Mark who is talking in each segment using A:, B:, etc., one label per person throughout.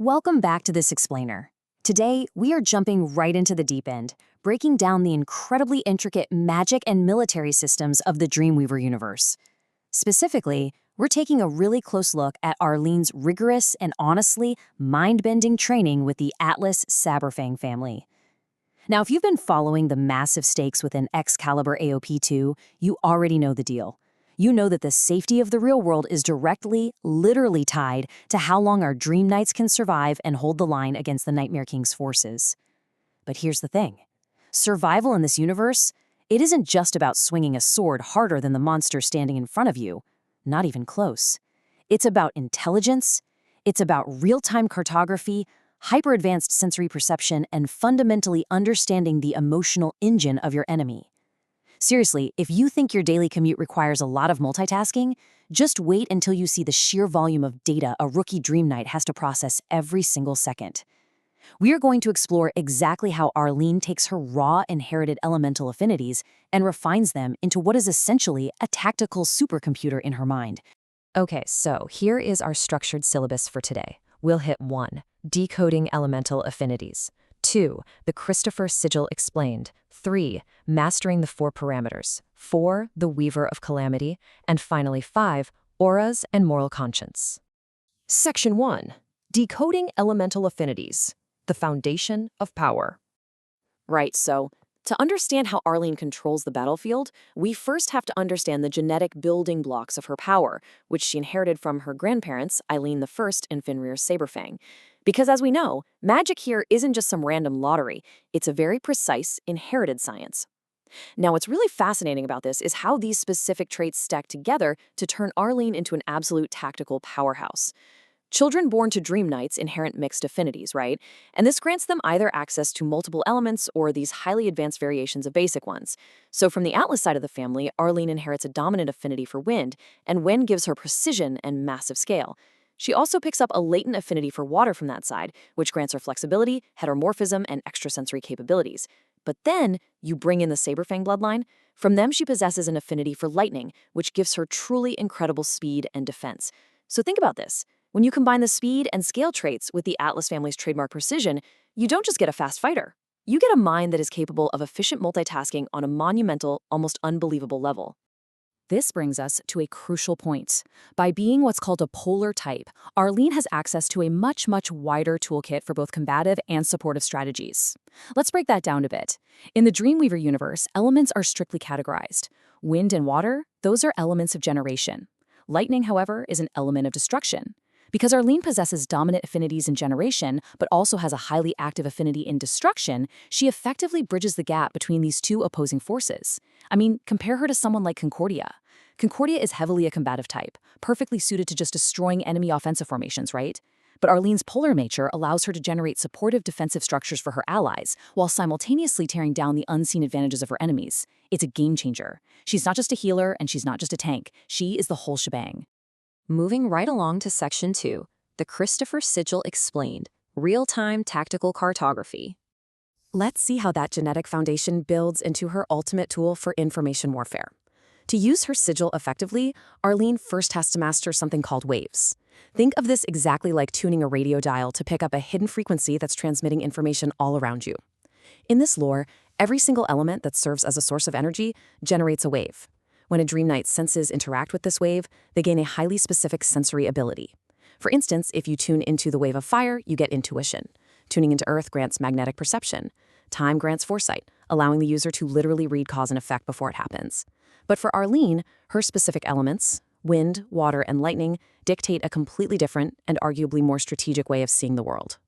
A: Welcome back to this explainer. Today, we are jumping right into the deep end, breaking down the incredibly intricate magic and military systems of the Dreamweaver universe. Specifically, we're taking a really close look at Arlene's rigorous and honestly mind-bending training with the Atlas Sabrefang family. Now, if you've been following the massive stakes within Excalibur AOP2, you already know the deal. You know that the safety of the real world is directly, literally tied to how long our Dream Knights can survive and hold the line against the Nightmare King's forces. But here's the thing. Survival in this universe, it isn't just about swinging a sword harder than the monster standing in front of you. Not even close. It's about intelligence, it's about real-time cartography, hyper-advanced sensory perception, and fundamentally understanding the emotional engine of your enemy. Seriously, if you think your daily commute requires a lot of multitasking, just wait until you see the sheer volume of data a rookie Dream Knight has to process every single second. We are going to explore exactly how Arlene takes her raw inherited elemental affinities and refines them into what is essentially a tactical supercomputer in her mind.
B: Okay, so here is our structured syllabus for today. We'll hit 1. Decoding elemental affinities. 2. The Christopher Sigil explained. 3. Mastering the 4 parameters. 4. The Weaver of Calamity. And finally 5. Auras and moral conscience. Section 1. Decoding elemental affinities. The foundation of power.
C: Right, so to understand how Arlene controls the battlefield, we first have to understand the genetic building blocks of her power, which she inherited from her grandparents, Eileen I and Fenrir's Sabrefang. Because as we know, magic here isn't just some random lottery, it's a very precise, inherited science. Now, what's really fascinating about this is how these specific traits stack together to turn Arlene into an absolute tactical powerhouse. Children born to Dream Knights inherit mixed affinities, right? And this grants them either access to multiple elements or these highly advanced variations of basic ones. So from the Atlas side of the family, Arlene inherits a dominant affinity for wind, and wind gives her precision and massive scale. She also picks up a latent affinity for water from that side, which grants her flexibility, heteromorphism, and extrasensory capabilities. But then, you bring in the Sabrefang bloodline. From them, she possesses an affinity for lightning, which gives her truly incredible speed and defense. So think about this. When you combine the speed and scale traits with the Atlas family's trademark precision, you don't just get a fast fighter. You get a mind that is capable of efficient multitasking on a monumental, almost unbelievable level.
A: This brings us to a crucial point. By being what's called a polar type, Arlene has access to a much wider toolkit for both combative and supportive strategies. Let's break that down a bit. In the Dreamweaver universe, elements are strictly categorized. Wind and water, those are elements of generation. Lightning, however, is an element of destruction. Because Arlene possesses dominant affinities in generation, but also has a highly active affinity in destruction, she effectively bridges the gap between these two opposing forces. I mean, compare her to someone like Concordia. Concordia is heavily a combative type, perfectly suited to just destroying enemy offensive formations, right? But Arlene's polar nature allows her to generate supportive defensive structures for her allies, while simultaneously tearing down the unseen advantages of her enemies. It's a game changer. She's not just a healer, and she's not just a tank. She is the whole shebang.
B: Moving right along to Section 2, the Christopher Sigil explained, real-time tactical cartography. Let's see how that genetic foundation builds into her ultimate tool for information warfare. To use her sigil effectively, Arlene first has to master something called waves. Think of this exactly like tuning a radio dial to pick up a hidden frequency that's transmitting information all around you. In this lore, every single element that serves as a source of energy generates a wave. When a Dream Knight's senses interact with this wave, they gain a highly specific sensory ability. For instance, if you tune into the wave of fire, you get intuition. Tuning into earth grants magnetic perception. Time grants foresight, allowing the user to literally read cause and effect before it happens. But for Arlene, her specific elements, wind, water, and lightning, dictate a completely different and arguably more strategic way of seeing the world.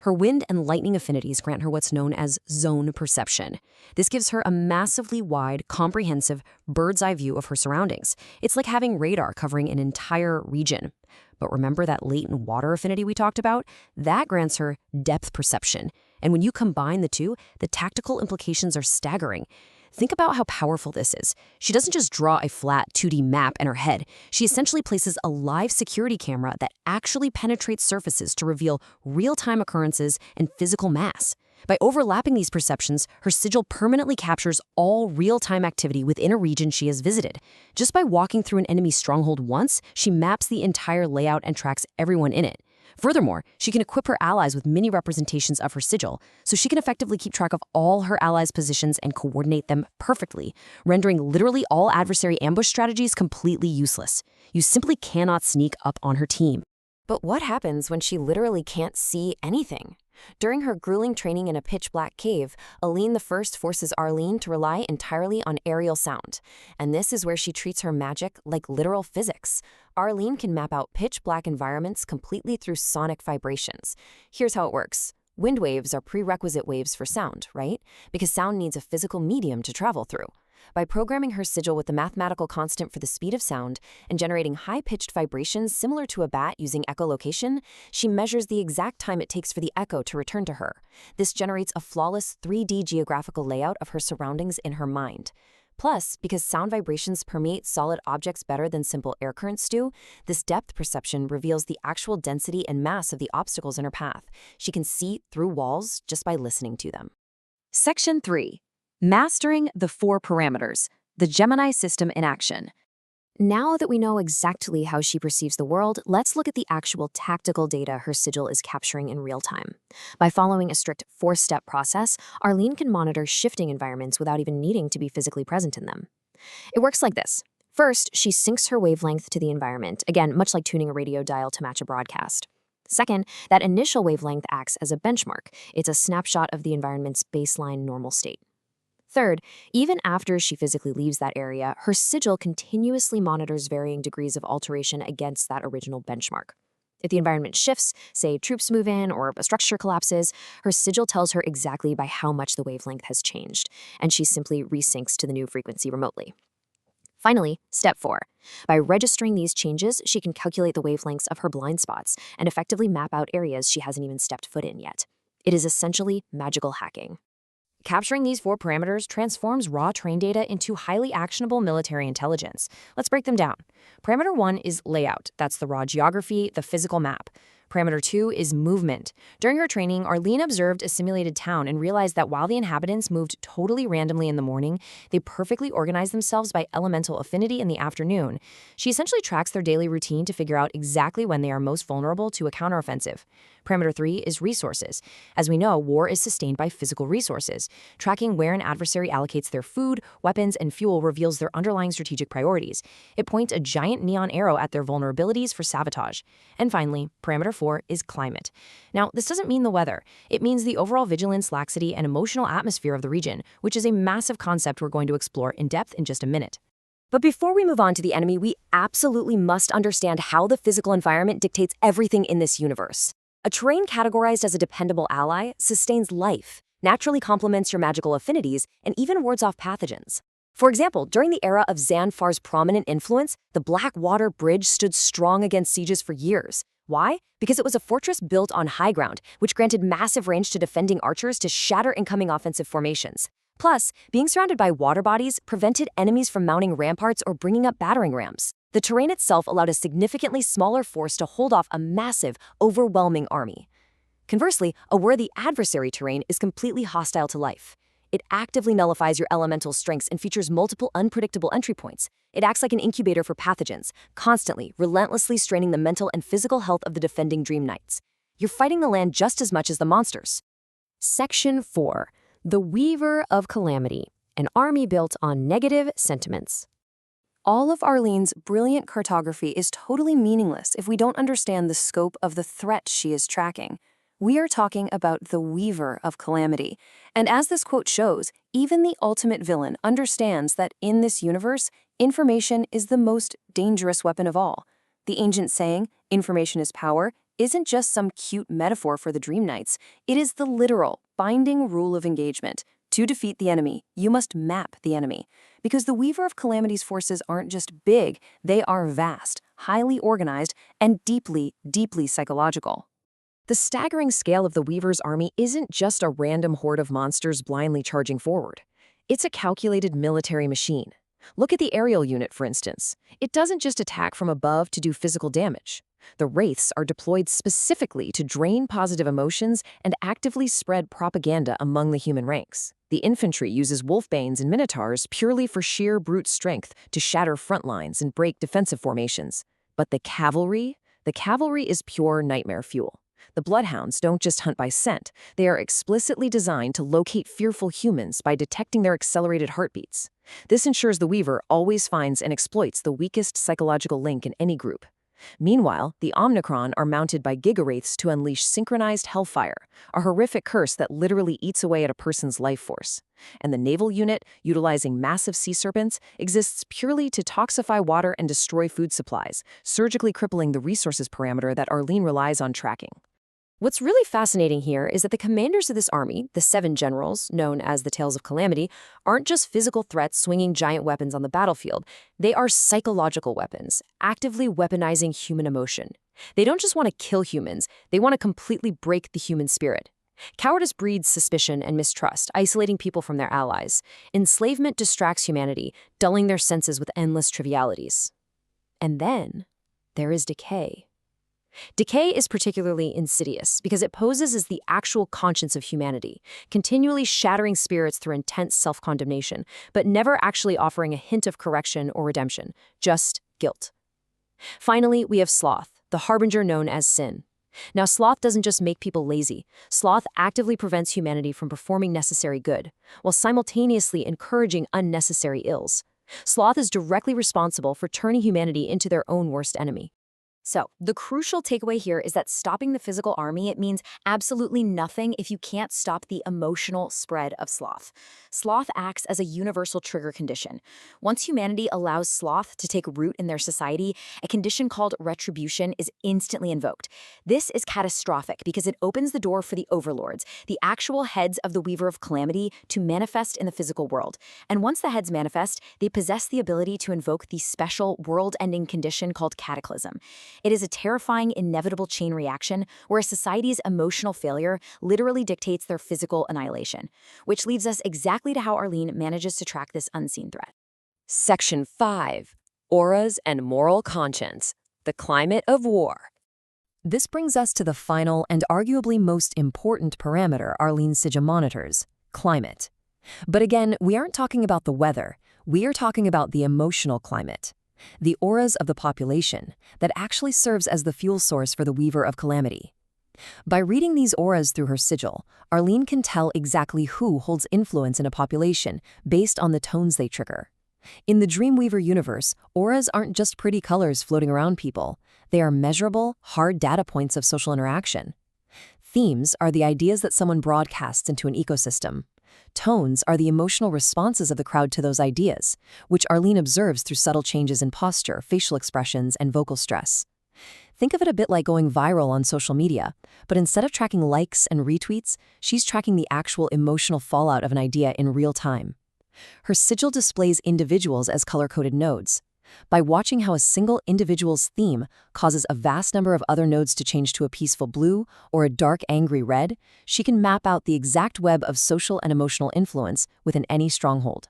B: Her wind and lightning affinities grant her what's known as zone perception. This gives her a massively wide, comprehensive, bird's-eye view of her surroundings. It's like having radar covering an entire region. But remember that latent water affinity we talked about? That grants her depth perception. And when you combine the two, the tactical implications are staggering. Think about how powerful this is. She doesn't just draw a flat 2D map in her head. She essentially places a live security camera that actually penetrates surfaces to reveal real-time occurrences and physical mass. By overlapping these perceptions, her sigil permanently captures all real-time activity within a region she has visited. Just by walking through an enemy's stronghold once, she maps the entire layout and tracks everyone in it. Furthermore, she can equip her allies with mini representations of her sigil, so she can effectively keep track of all her allies' positions and coordinate them perfectly, rendering literally all adversary ambush strategies completely useless. You simply cannot sneak up on her team.
C: But what happens when she literally can't see anything? During her grueling training in a pitch-black cave, Aline the First forces Arlene to rely entirely on aerial sound. And this is where she treats her magic like literal physics. Arlene can map out pitch-black environments completely through sonic vibrations. Here's how it works. Wind waves are prerequisite waves for sound, right? Because sound needs a physical medium to travel through. By programming her sigil with the mathematical constant for the speed of sound and generating high-pitched vibrations similar to a bat using echolocation, she measures the exact time it takes for the echo to return to her. This generates a flawless 3D geographical layout of her surroundings in her mind. Plus, because sound vibrations permeate solid objects better than simple air currents do, this depth perception reveals the actual density and mass of the obstacles in her path. She can see through walls just by listening to them.
A: Section 3. Mastering the 4 parameters, the Gemini system in action. Now that we know exactly how she perceives the world, let's look at the actual tactical data her sigil is capturing in real time. By following a strict 4-step process, Arlene can monitor shifting environments without even needing to be physically present in them. It works like this. First, she syncs her wavelength to the environment, again, much like tuning a radio dial to match a broadcast. Second, that initial wavelength acts as a benchmark. It's a snapshot of the environment's baseline normal state. Third, even after she physically leaves that area, her sigil continuously monitors varying degrees of alteration against that original benchmark. If the environment shifts, say troops move in or a structure collapses, her sigil tells her exactly by how much the wavelength has changed, and she simply resyncs to the new frequency remotely. Finally, step 4. By registering these changes, she can calculate the wavelengths of her blind spots and effectively map out areas she hasn't even stepped foot in yet. It is essentially magical hacking.
C: Capturing these 4 parameters transforms raw terrain data into highly actionable military intelligence. Let's break them down. Parameter 1 is layout. That's the raw geography, the physical map. Parameter 2 is movement. During her training, Arlene observed a simulated town and realized that while the inhabitants moved totally randomly in the morning, they perfectly organized themselves by elemental affinity in the afternoon. She essentially tracks their daily routine to figure out exactly when they are most vulnerable to a counteroffensive. Parameter 3 is resources. As we know, war is sustained by physical resources. Tracking where an adversary allocates their food, weapons, and fuel reveals their underlying strategic priorities. It points a giant neon arrow at their vulnerabilities for sabotage. And finally, parameter 4 is climate. Now, this doesn't mean the weather. It means the overall vigilance, laxity, and emotional atmosphere of the region, which is a massive concept we're going to explore in depth in just a minute.
A: But before we move on to the enemy, we absolutely must understand how the physical environment dictates everything in this universe. A terrain categorized as a dependable ally sustains life, naturally complements your magical affinities, and even wards off pathogens. For example, during the era of Xanfar's prominent influence, the Blackwater Bridge stood strong against sieges for years. Why? Because it was a fortress built on high ground, which granted massive range to defending archers to shatter incoming offensive formations. Plus, being surrounded by water bodies prevented enemies from mounting ramparts or bringing up battering rams. The terrain itself allowed a significantly smaller force to hold off a massive, overwhelming army. Conversely, a worthy adversary terrain is completely hostile to life. It actively nullifies your elemental strengths and features multiple unpredictable entry points. It acts like an incubator for pathogens, constantly, relentlessly straining the mental and physical health of the defending Dream Knights. You're fighting the land just as much as the monsters. Section 4. The Weaver of Calamity, an army built on negative sentiments. All of Arlene's brilliant cartography is totally meaningless if we don't understand the scope of the threat she is tracking. We are talking about the Weaver of Calamity. And as this quote shows, even the ultimate villain understands that in this universe, information is the most dangerous weapon of all. The ancient saying, information is power, isn't just some cute metaphor for the Dream Knights. It is the literal, binding rule of engagement. To defeat the enemy, you must map the enemy. Because the Weaver of Calamity's forces aren't just big, they are vast, highly organized, and deeply, deeply psychological.
B: The staggering scale of the Weaver's army isn't just a random horde of monsters blindly charging forward. It's a calculated military machine. Look at the aerial unit, for instance. It doesn't just attack from above to do physical damage. The Wraiths are deployed specifically to drain positive emotions and actively spread propaganda among the human ranks. The infantry uses wolfbanes and minotaurs purely for sheer brute strength to shatter front lines and break defensive formations. But the cavalry The cavalry is pure nightmare fuel. The bloodhounds don't just hunt by scent, they are explicitly designed to locate fearful humans by detecting their accelerated heartbeats. This ensures the Weaver always finds and exploits the weakest psychological link in any group. Meanwhile, the Omnicron are mounted by Gigawraiths to unleash synchronized hellfire, a horrific curse that literally eats away at a person's life force. And the naval unit, utilizing massive sea serpents, exists purely to toxify water and destroy food supplies, surgically crippling the resources parameter that Arlene relies on tracking.
C: What's really fascinating here is that the commanders of this army, the 7 generals, known as the Tales of Calamity, aren't just physical threats swinging giant weapons on the battlefield. They are psychological weapons, actively weaponizing human emotion. They don't just want to kill humans, they want to completely break the human spirit. Cowardice breeds suspicion and mistrust, isolating people from their allies. Enslavement distracts humanity, dulling their senses with endless trivialities. And then there is decay. Decay is particularly insidious because it poses as the actual conscience of humanity, continually shattering spirits through intense self-condemnation, but never actually offering a hint of correction or redemption, just guilt. Finally, we have sloth, the harbinger known as sin. Now, sloth doesn't just make people lazy. Sloth actively prevents humanity from performing necessary good, while simultaneously encouraging unnecessary ills. Sloth is directly responsible for turning humanity into their own worst enemy.
A: So, the crucial takeaway here is that stopping the physical army, it means absolutely nothing if you can't stop the emotional spread of sloth. Sloth acts as a universal trigger condition. Once humanity allows sloth to take root in their society, a condition called retribution is instantly invoked. This is catastrophic because it opens the door for the overlords, the actual heads of the Weaver of Calamity, to manifest in the physical world. And once the heads manifest, they possess the ability to invoke the special world-ending condition called cataclysm. It is a terrifying, inevitable chain reaction where a society's emotional failure literally dictates their physical annihilation, which leads us exactly to how Arlene manages to track this unseen threat.
B: Section 5. Auras and Moral Conscience. The Climate of War. This brings us to the final and arguably most important parameter Arlene's Sigil monitors, climate. But again, we aren't talking about the weather. We are talking about the emotional climate. The auras of the population that actually serves as the fuel source for the Weaver of Calamity. By reading these auras through her sigil, Arlene can tell exactly who holds influence in a population based on the tones they trigger. In the Dreamweaver universe, auras aren't just pretty colors floating around people. They are measurable, hard data points of social interaction. Themes are the ideas that someone broadcasts into an ecosystem. Tones are the emotional responses of the crowd to those ideas, which Arlene observes through subtle changes in posture, facial expressions, and vocal stress. Think of it a bit like going viral on social media, but instead of tracking likes and retweets, she's tracking the actual emotional fallout of an idea in real time. Her sigil displays individuals as color-coded nodes. By watching how a single individual's theme causes a vast number of other nodes to change to a peaceful blue or a dark, angry red, she can map out the exact web of social and emotional influence within any stronghold.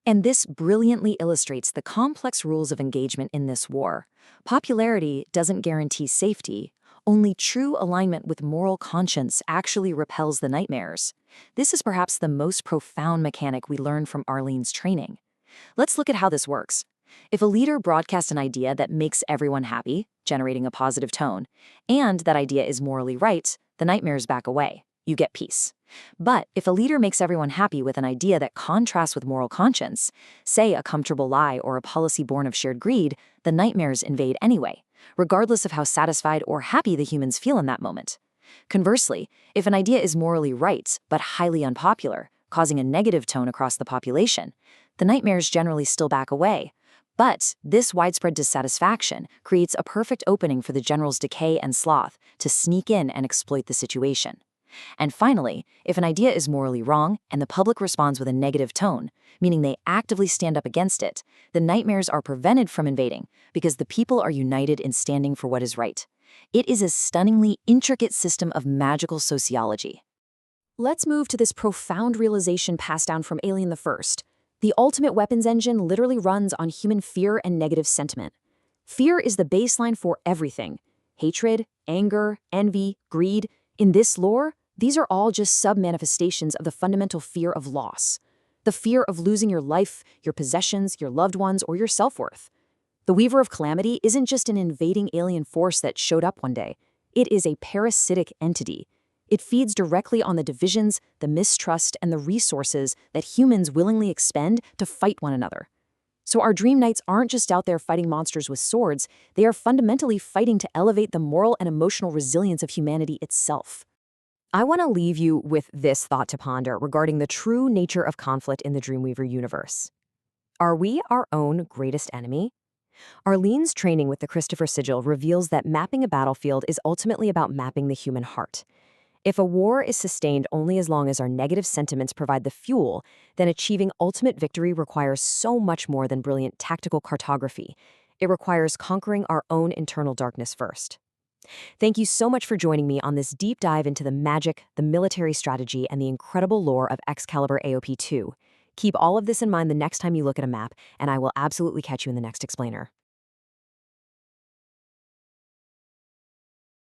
A: And this brilliantly illustrates the complex rules of engagement in this war. Popularity doesn't guarantee safety. Only true alignment with moral conscience actually repels the nightmares. This is perhaps the most profound mechanic we learned from Arlene's training. Let's look at how this works. If a leader broadcasts an idea that makes everyone happy, generating a positive tone, and that idea is morally right, the nightmares back away. You get peace. But if a leader makes everyone happy with an idea that contrasts with moral conscience, say a comfortable lie or a policy born of shared greed, the nightmares invade anyway, regardless of how satisfied or happy the humans feel in that moment. Conversely, if an idea is morally right but highly unpopular, causing a negative tone across the population, the nightmares generally still back away. But this widespread dissatisfaction creates a perfect opening for the general's decay and sloth to sneak in and exploit the situation. And finally, if an idea is morally wrong and the public responds with a negative tone, meaning they actively stand up against it, the nightmares are prevented from invading because the people are united in standing for what is right. It is a stunningly intricate system of magical sociology.
C: Let's move to this profound realization passed down from Alien the First. The ultimate weapons engine literally runs on human fear and negative sentiment. Fear is the baseline for everything. Hatred, anger, envy, greed. In this lore, these are all just sub-manifestations of the fundamental fear of loss. The fear of losing your life, your possessions, your loved ones, or your self-worth.
A: The Weaver of Calamity isn't just an invading alien force that showed up one day. It is a parasitic entity. It feeds directly on the divisions, the mistrust, and the resources that humans willingly expend to fight one another. So our Dream Knights aren't just out there fighting monsters with swords, they are fundamentally fighting to elevate the moral and emotional resilience of humanity itself. I want to leave you with this thought to ponder regarding the true nature of conflict in the Dreamweaver universe. Are we our own greatest enemy? Arlene's training with the Christopher Sigil reveals that mapping a battlefield is ultimately about mapping the human heart. If a war is sustained only as long as our negative sentiments provide the fuel, then achieving ultimate victory requires so much more than brilliant tactical cartography. It requires conquering our own internal darkness first. Thank you so much for joining me on this deep dive into the magic, the military strategy, and the incredible lore of Excalibur AOP 2. Keep all of this in mind the next time you look at a map, and I will absolutely catch you in the next explainer.